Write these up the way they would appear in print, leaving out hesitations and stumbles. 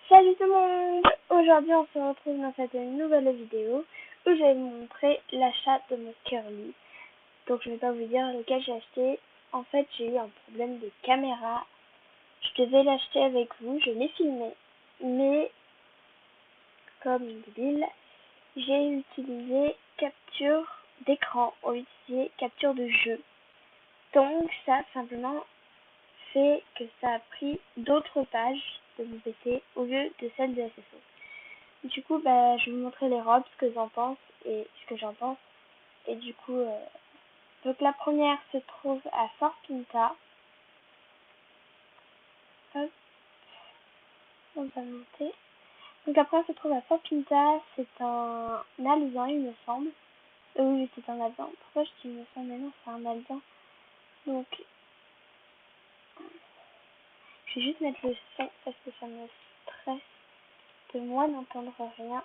Salut tout le monde! Aujourd'hui on se retrouve dans cette nouvelle vidéo où je vais vous montrer l'achat de mon curly. Donc je ne vais pas vous dire lequel j'ai acheté. En fait j'ai eu un problème de caméra. Je devais l'acheter avec vous, je l'ai filmé. Mais comme une débile, j'ai utilisé capture d'écran au lieu d'utiliser capture de jeu. Donc ça simplement fait que ça a pris d'autres pages de mon PC au lieu de celles de SSO. Du coup, je vais vous montrer les robes, ce que j'en pense et ce que j'en pense. Et du coup, donc la première se trouve à Fort Pinta. Hop, on va monter. Donc la première se trouve à Fort Pinta. C'est un alezan, il me semble. Oui, c'est un alezan. Pourquoi je dis il me semble? Mais non, c'est un alezan. Donc, je vais juste mettre le son parce que ça me stresse de moi n'entendre rien.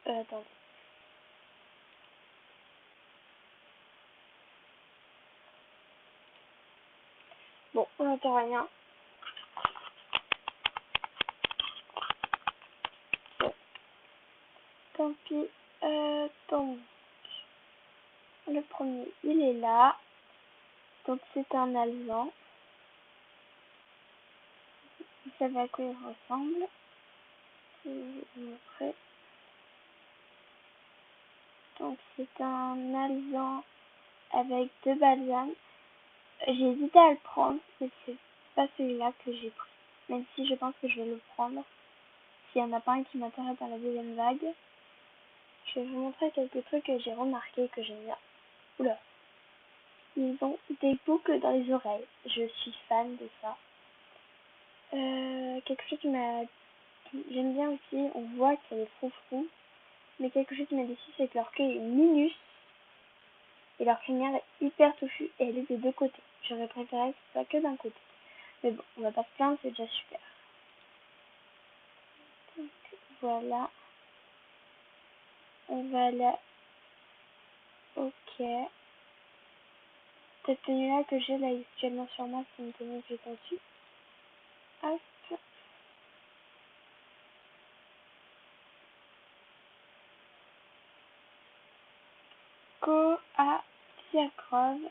Attendez. Bon, on n'entend rien. Tant pis. Donc, le premier, il est là. Donc, c'est un alezan. Vous savez à quoi il ressemble. Je vais vous montrer. Donc, c'est un alezan avec deux balsames. J'ai hésité à le prendre, mais c'est pas celui-là que j'ai pris. Même si je pense que je vais le prendre. S'il n'y en a pas un qui m'intéresse dans la deuxième vague. Je vais vous montrer quelques trucs que j'ai remarqué que j'aime bien. Oula. Ils ont des boucles dans les oreilles. Je suis fan de ça. Quelque chose qui m'a... J'aime bien aussi, on voit qu'il y a des froufrous. Mais quelque chose qui m'a déçu, c'est que leur queue est minus. Et leur crinière est hyper touffue et elle est des deux côtés. J'aurais préféré que ce soit que d'un côté. Mais bon, on va pas se plaindre, c'est déjà super. Donc voilà. On va aller... Ok. Cette tenue-là que j'ai là actuellement sur moi, c'est une tenue que j'ai conçue. Hop. Go à Diacrove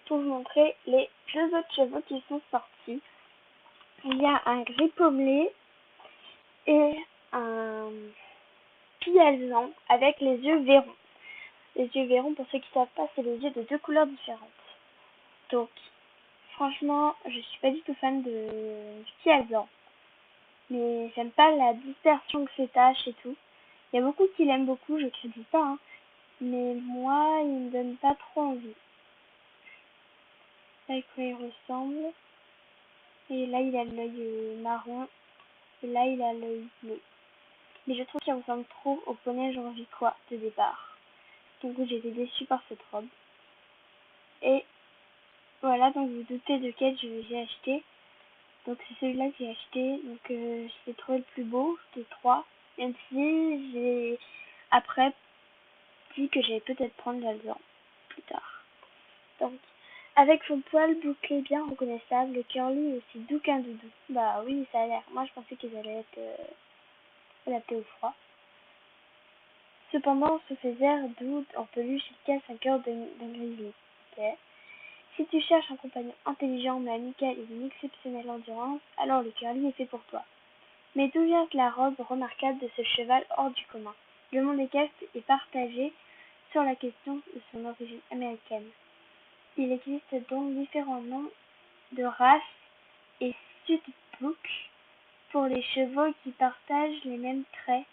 pour vous montrer les deux autres chevaux qui sont sortis. Il y a un gris pommelé et un pialzan avec les yeux verrons. Les yeux verrons, pour ceux qui ne savent pas, c'est les yeux de deux couleurs différentes. Donc, franchement, je suis pas du tout fan du pialzan. Mais j'aime pas la dispersion que ces taches et tout. Il y a beaucoup qui l'aiment beaucoup, je critique pas, hein. Mais moi, il me donne pas trop envie. Là, à quoi il ressemble. Et là, il a l'œil marron. Et là, il a l'œil bleu. Mais je trouve qu'il ressemble trop au poney Janvicois de départ. Donc j'ai été déçue par cette robe. Et voilà, donc vous doutez de quel j'ai acheté. Donc c'est celui-là que j'ai acheté. Donc je l'ai trouvé le plus beau des trois. Même si j'ai après dit que j'allais peut-être prendre l'alezan plus tard. Donc avec son poil bouclé bien reconnaissable, le curly est aussi doux qu'un doudou. Bah oui, ça a l'air. Moi je pensais qu'ils allaient être adaptés au froid. Cependant, sous ses airs doux en peluche, il casse un cœur d'un grizzly. Okay. Si tu cherches un compagnon intelligent mais amical et d'une exceptionnelle endurance, alors le curly est fait pour toi. Mais d'où vient la robe remarquable de ce cheval hors du commun? Le monde des castes est partagé sur la question de son origine américaine. Il existe donc différents noms de races et sudbook pour les chevaux qui partagent les mêmes traits.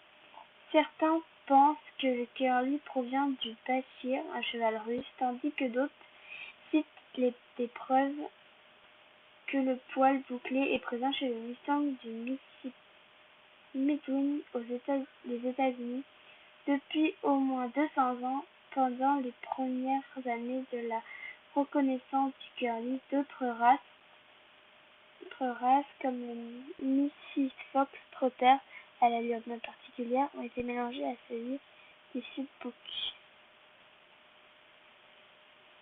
Certains pensent que le curly provient du Bashir, un cheval russe, tandis que d'autres citent des preuves que le poil bouclé est présent chez le Mustang du Missouri les États-Unis depuis au moins 200 ans. Pendant les premières années de la reconnaissance du curly, d'autres races comme le Mississippi Fox Trotter à l'allure bien particulière ont été mélangées à celui du Sudbook.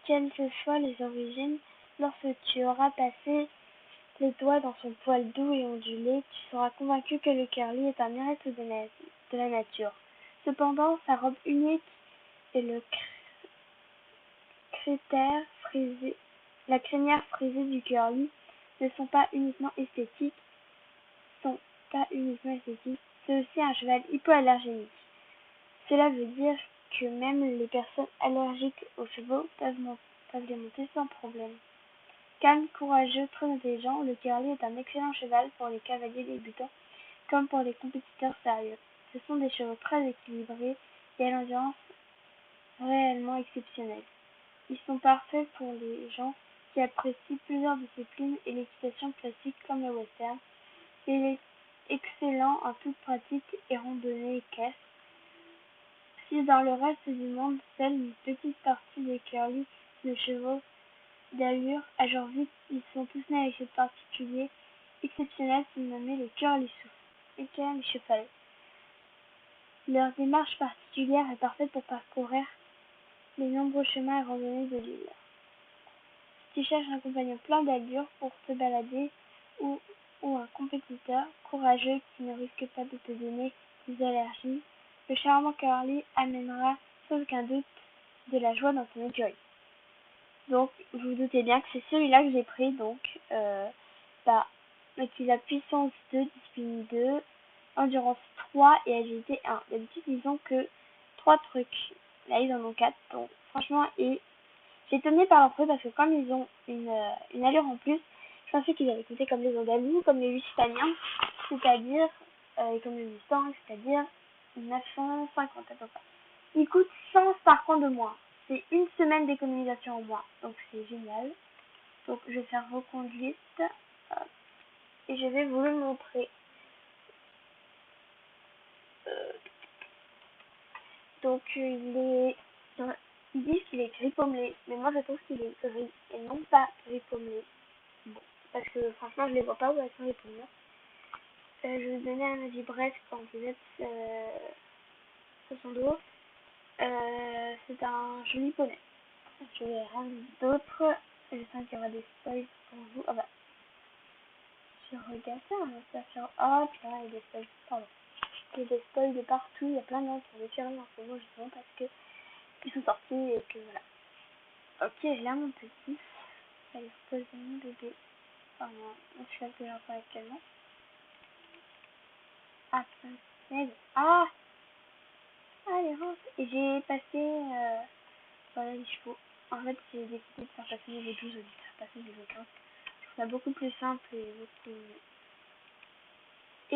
Quelles que soient les origines, Lorsque tu auras passé les doigts dans son poil doux et ondulé, tu seras convaincu que le curly est un miracle de la nature. Cependant, sa robe unique et la crinière frisée du curly ne sont pas uniquement esthétiques, c'est aussi un cheval hypoallergénique. Cela veut dire que même les personnes allergiques aux chevaux peuvent les monter sans problème. Calme, courageux, très intelligent, le curly est un excellent cheval pour les cavaliers débutants comme pour les compétiteurs sérieux. Ce sont des chevaux très équilibrés et à l'endurance réellement exceptionnelle. Ils sont parfaits pour les gens qui apprécient plusieurs disciplines et l'équitation classique comme le western. Il est excellent en toute pratique et randonnée équestre. Si dans le reste du monde, seule une petite partie des curly de chevaux d'allure agissent vite, ils sont tous nés avec cette particulier exceptionnel nommé le curly cheval. Leur démarche particulière est parfaite pour parcourir les nombreux chemins et randonnées de l'île. Si tu cherches un compagnon plein d'allure pour te balader ou un compétiteur courageux qui ne risque pas de te donner des allergies, le charmant curly amènera sans aucun doute de la joie dans ton écurie. Donc, vous vous doutez bien que c'est celui-là que j'ai pris, donc, il a puissance 2, discipline 2, endurance 3 et agilité 1. D'habitude, ils ont que 3 trucs. Là, ils en ont 4, donc, franchement, et j'ai étonné par leur prix parce que comme ils ont une allure en plus, je pensais qu'ils allaient coûter comme les andalous, comme les lusitaniens, c'est-à-dire, comme les mustangs, c'est-à-dire 950 à peu près. Ils coûtent 100 par contre de moins. C'est une semaine d'économisation en moins, donc c'est génial. Donc je vais faire reconduite et je vais vous le montrer. Donc ils disent qu'il est gris pommelé, mais moi je trouve qu'il est gris et non pas gris pommelé. Bon, parce que franchement je les vois pas où elles sont les pommelures. Je vais vous donner un avis bref quand vous êtes sur son dos. C'est un joli poney. Je vais rien d'autre. Je sens qu'il y aura des spoils pour vous. Ah bah, je regarde ça, ça fait... Oh putain, il y a des spoils. Pardon. Il y a des spoils de partout. Il y a plein de gens qui ont déchiré en ce moment justement parce que ils sont sortis et que voilà. Ok, là mon petit. Ça y repose mon bébé. Enfin, mon cheval que j'entends actuellement. Ah, putain, ah! Ah, les roses. Et j'ai passé, voilà, les chevaux. En fait, j'ai décidé de faire passer niveau 12 au lieu de faire passer niveau 15. Je trouve ça beaucoup plus simple et beaucoup mieux.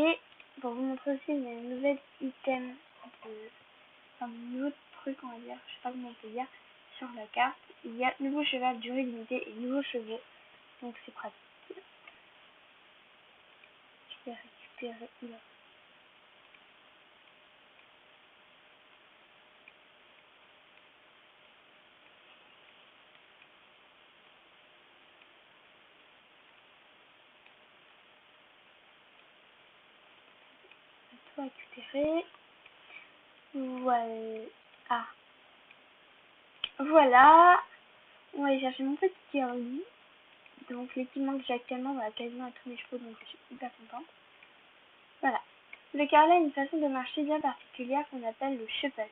Et pour vous montrer aussi, il y a un nouvel item, un nouveau truc, on va dire, je sais pas comment on peut dire, sur la carte. Il y a nouveau cheval, durée limitée et nouveaux chevaux. Donc c'est pratique. Je vais récupérer là. Tout récupérer. Voilà. Ah. Voilà. On va aller chercher mon petit curly. Donc l'équipement que j'ai actuellement va quasiment à tous mes chevaux, donc je suis hyper contente. Voilà. Le curly a une façon de marcher bien particulière qu'on appelle le shuffle,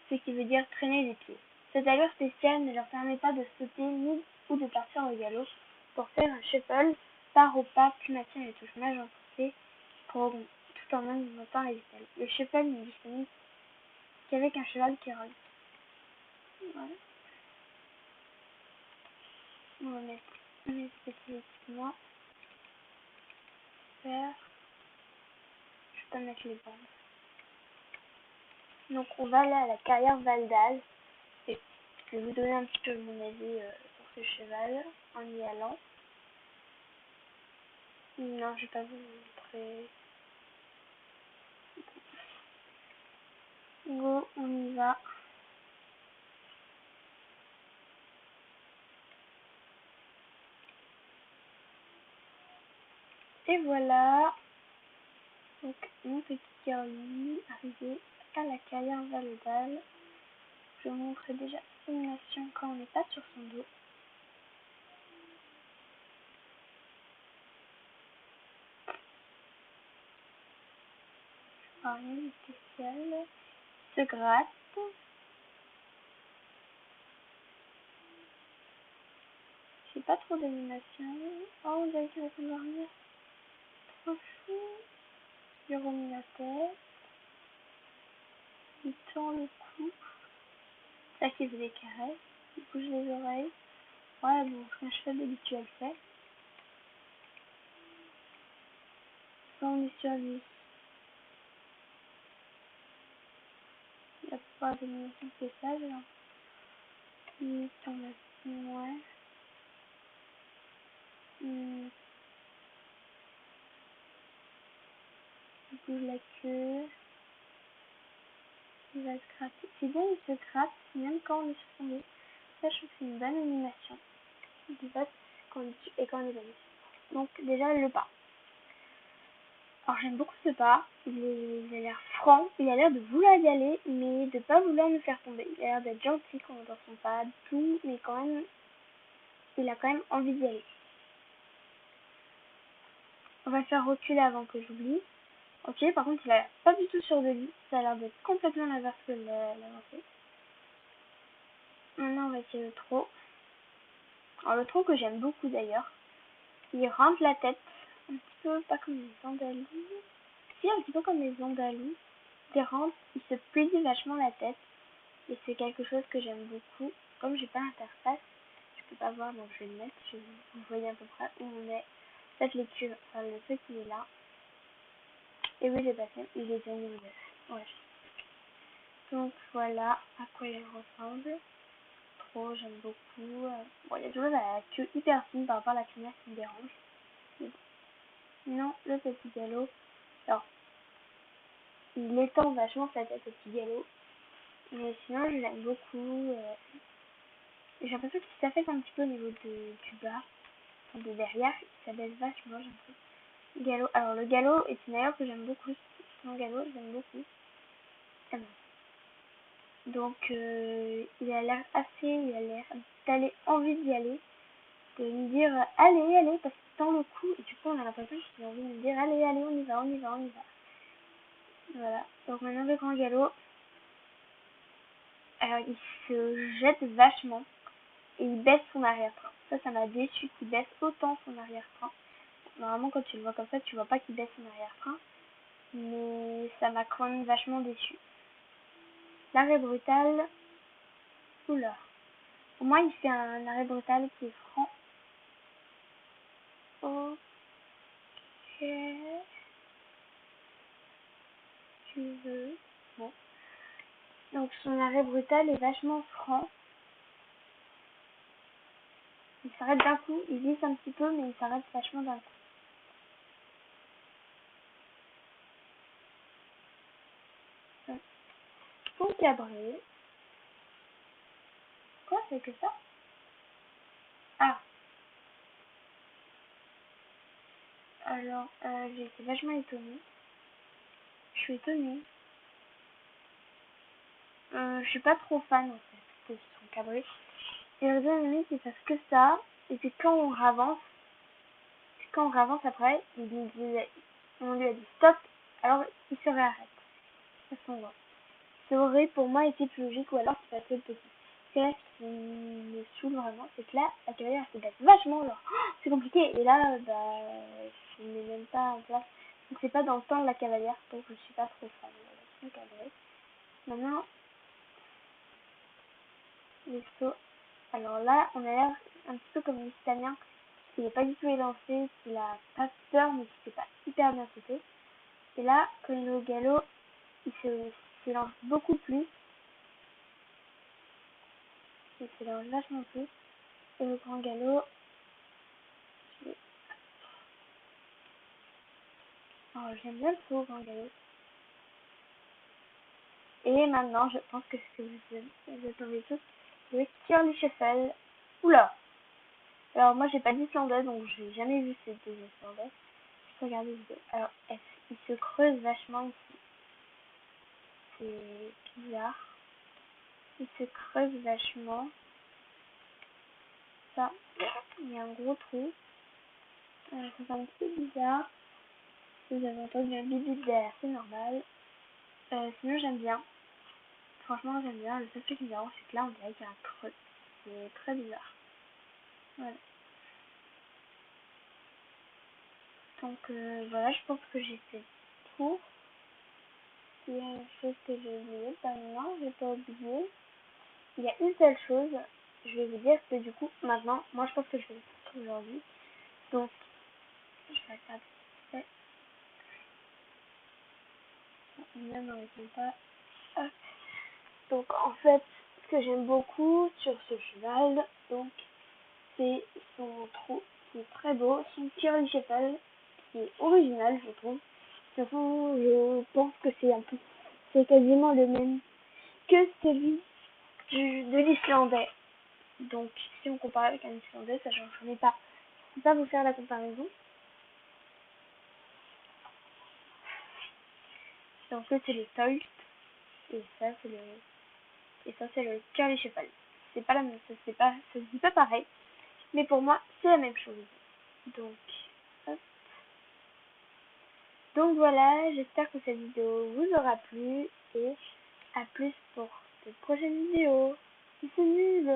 ce qui veut dire traîner les pieds. Cette allure spéciale ne leur permet pas de sauter ni ou de partir au galop. Pour faire un shuffle, part au pas, puis maintient les touches majeures poussées tout en augmentant les vitesses. Le shuffle n'est disponible qu'avec un cheval curly. Voilà. On va mettre mes petits équipements. Faire. Je peux mettre les bandes. Donc on va aller à la carrière Valdal et je vais vous donner un petit peu mon avis sur ce cheval en y allant. Non, je vais pas vous montrer. Go, on y va. Et voilà. Donc mon petit curly arrivé à la carrière Valdal. Je vous montrerai déjà une simulation quand on n'est pas sur son dos. rien de spécial. Il se gratte. J'ai pas trop d'animation. Oh, on dirait qu'il va s'endormir. Trop chou. Je lui remets la tête. Il tend le cou. Ça qui fait des caresses. Il bouge les oreilles. Ouais, bon, ce qu'un cheval d'habituel fait. Quand on est sur lui, il n'y a pas d'animation spéciale. Là. Il tombe à ouais. Il bouge la queue. Il va se gratter. C'est bien, il se gratte, même quand on est sur son dos. Ça, je trouve que c'est une bonne animation. Il va quand on est dessus et quand on est dessus. Donc, déjà, le pas. Alors, j'aime beaucoup ce pas. Il a l'air franc. Il a l'air de vouloir y aller, mais de pas vouloir nous faire tomber. Il a l'air d'être gentil quand on est dans son pas, tout, mais quand même, il a quand même envie d'y aller. On va faire reculer avant que j'oublie. Ok, par contre, il a l'air pas du tout sûr de lui. Ça a l'air d'être complètement l'inverse que l'avancée. Maintenant, on va essayer le trot. Alors, le trot que j'aime beaucoup d'ailleurs. Il rentre la tête. Un petit peu pas comme les andalous. Si, un petit peu comme les andalous. Il rentre, il se plie vachement la tête. Et c'est quelque chose que j'aime beaucoup. Comme j'ai pas l'interface, je peux pas voir, donc je vais le mettre. Vous voyez à peu près où on est. Peut-être les queues. Enfin, le truc, il est là. Et oui, j'ai passé. Il est bien niveau 9. Ouais. Donc voilà à quoi il ressemble. Trop, j'aime beaucoup. Bon, il y a toujours la queue hyper fine par rapport à la crinière qui me dérange. Mais bon. Non, le petit galop. Alors, il étend vachement sa tête au petit galop. Mais sinon, je l'aime beaucoup. J'ai l'impression qu'il s'affaisse un petit peu au niveau du bas. Enfin, de derrière. Il s'abaisse vachement, j'ai l'impression. Galop. Alors, le galop est une ailleurs que j'aime beaucoup. Son galop, j'aime beaucoup. Ah bon. Donc, il a l'air il a l'air d'aller envie d'y aller, de me dire allez, allez, parce qu'il tend le cou, et du coup, on a l'impression qu'il a envie de me dire allez, allez, on y va, on y va, on y va. Voilà. Donc, maintenant, le grand galop, alors, il se jette vachement et il baisse son arrière-train. Ça m'a déçu qu'il baisse autant son arrière-train. Normalement, quand tu le vois comme ça, tu vois pas qu'il baisse son arrière-train, mais ça m'a quand même vachement déçu. L'arrêt brutal, oula. Pour moi, il fait un arrêt brutal qui est franc. Ok. Tu veux. Bon. Donc son arrêt brutal est vachement franc. Il s'arrête d'un coup. Il glisse un petit peu, mais il s'arrête vachement d'un coup. Son cabré. Quoi, c'est que ça? Ah. Alors, j'ai été vachement étonnée. Je suis étonnée. Je suis pas trop fan en fait de son cabré. J'aurais bien aimé qu'il fasse que ça. Et puis quand on ravance après, on lui a dit stop, alors il se réarrête. À son voit. Ça aurait pour moi été plus logique, ou alors qu'il fasse le petit. C'est là ce qui me saoule vraiment, c'est que là, la cavalière se baisse vachement, genre, oh, c'est compliqué, et là, bah, je n'ai même pas en place. Donc c'est pas dans le temps de la cavalière, donc je suis pas trop fan de la cavalière. Maintenant, les sauts. Alors là, on a l'air un petit peu comme l'italien, qui n'est pas du tout élancé, qui a pas peur, mais qui s'est pas hyper bien sauté. Et là, quand il est au galop, il s'élance beaucoup plus, il s'élance vachement plus. Et le grand galop, oh, j'aime bien le saut au grand galop. Et maintenant, je pense que ce que vous attendez tous, c'est le curly shuffle. Oula! Alors moi, j'ai pas d'islandais, donc j'ai jamais vu ces deux islandais. Je vais regarder les vidéos. Alors, il se creuse vachement ici. C'est bizarre. Il se creuse vachement. Ça, il y a un gros trou. Ça fait un petit peu bizarre. Vous avez entendu un bip bip derrière, c'est normal. Sinon j'aime bien. Franchement j'aime bien. Le seul truc qui me dérange c'est que là on dirait qu'il y a un creux. C'est très bizarre. Voilà. Donc voilà, je pense que j'ai fait tout. Il y a une chose que j'ai oubliée. Non, j'ai pas oublié. Il y a une seule chose. Je vais vous dire que du coup maintenant, moi je pense que je vais le faire aujourd'hui. Donc je vais regarder ce que c'est. Ne me réponds pas. Hop. Donc en fait, ce que j'aime beaucoup sur ce cheval, donc c'est son trou qui est très beau, son curly cheval qui est original je trouve. De toute façon, je pense que c'est quasiment le même que celui de l'Islandais. Donc si on compare avec un Islandais, ça change. Je ne vais pas vous faire la comparaison. Donc ça c'est le Tolt et ça c'est le curly cheval. C'est pas la même, ça se dit pas pareil. Mais pour moi, c'est la même chose. Donc, hop. Donc voilà, j'espère que cette vidéo vous aura plu et à plus pour de prochaines vidéos. C'est nul.